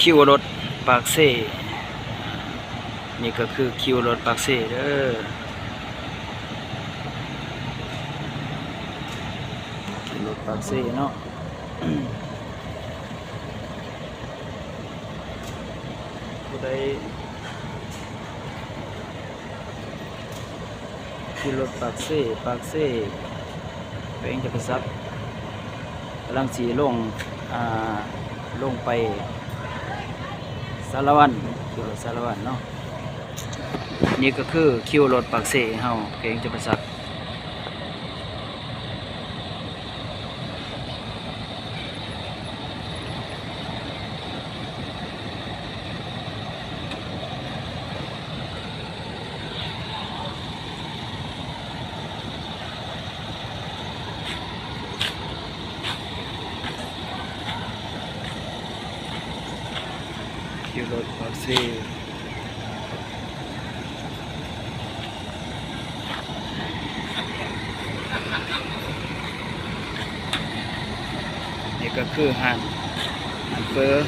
คิวรถปากเซ่นี่ก็คือคิวรถปากเซ่เด้อคิวรถปากเซ่เนาะผู้ใดคิวรถปากเซ่แปลงจักรซับกำลังสีลงไปสารวัตรคิวรถสารวัตรเนาะนี่ก็คือคิวรถปากเซ่เฮาแปลงจักรซับคิวรถปากเซ่นี่ก็คือหันเฟอร์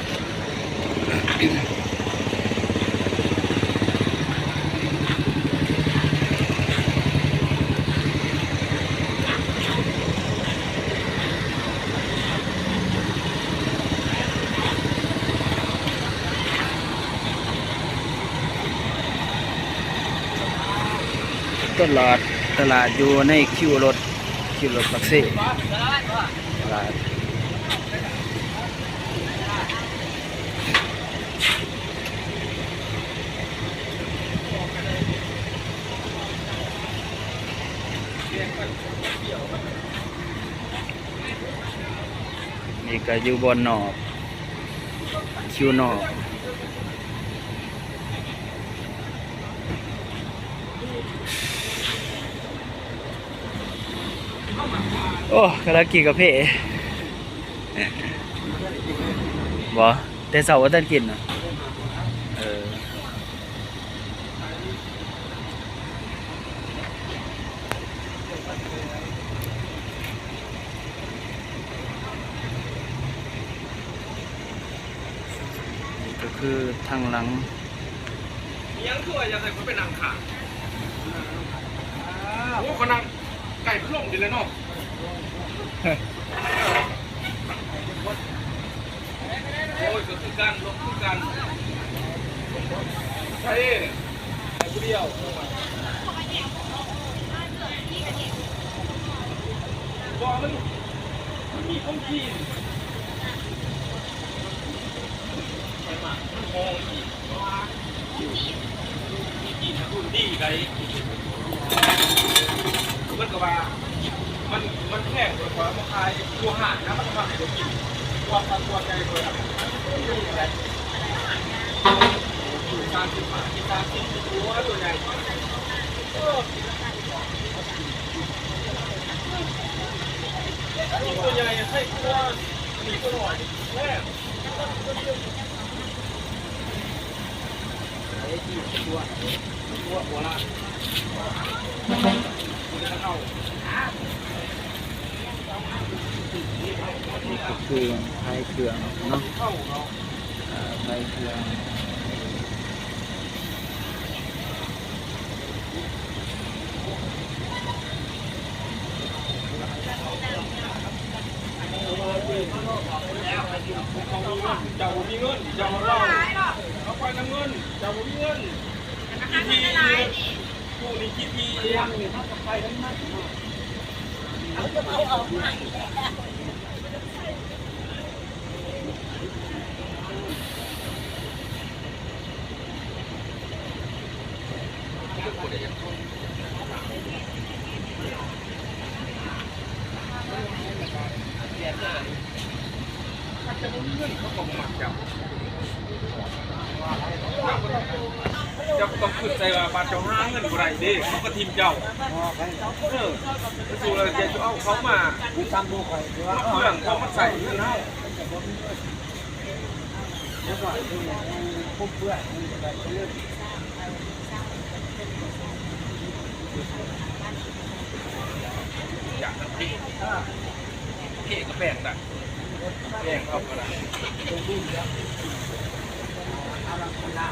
ตลาดอยู่ในคิวรถปากเซ่ตลาดนี่ก็อยู่บนนอกคิวนอกโอ้กำลังกินกาแฟบ่แต่เสาร์ว่าท่านกินเนาะนี่ก็คือทางหลังยังคือว่าอยากให้คนไปนั่งขาโอ้คนนั่งไก่พะโล้ดีเลยเนาะโอ้ยก็คือกันลงคือกันใช่แต่ผู้เดียวบอกมันมีของกินไปมามันมองอีกมีกินรุ่นดีไงมันก็ว่ามันแข็งกว่ามาคายตัวห่านนะมันทำให้เรากินตัวใจตัวอะไร30 บาทกิน30ตัวใหญ่ตัวใหญ่ให้ตัวมีตัวหน่อยแม่ตัวหัวละนี่ก็คือไทยเครื่องเนาะไทยเครื่องเจ้ามีเงินเจ้าเล่าเอาไปน้ำเงินเจ้ามีเงินทีผู้นี้คิดทียังไปทั้งนั้นเอาจะเอาออกมาจะมีเงินเขาก็มาจับจะต้องขึ้นใจว่าบาดเจ้าห้าเงินอะไรดิเขาก็ทีมเจ้าดูเลยจะเอาเขามาเพื่อนเขามาใส่เงินให้อยากที่เก๋ก็แบ่งได้แบ่งเอาก็ได้ เอาละคนละ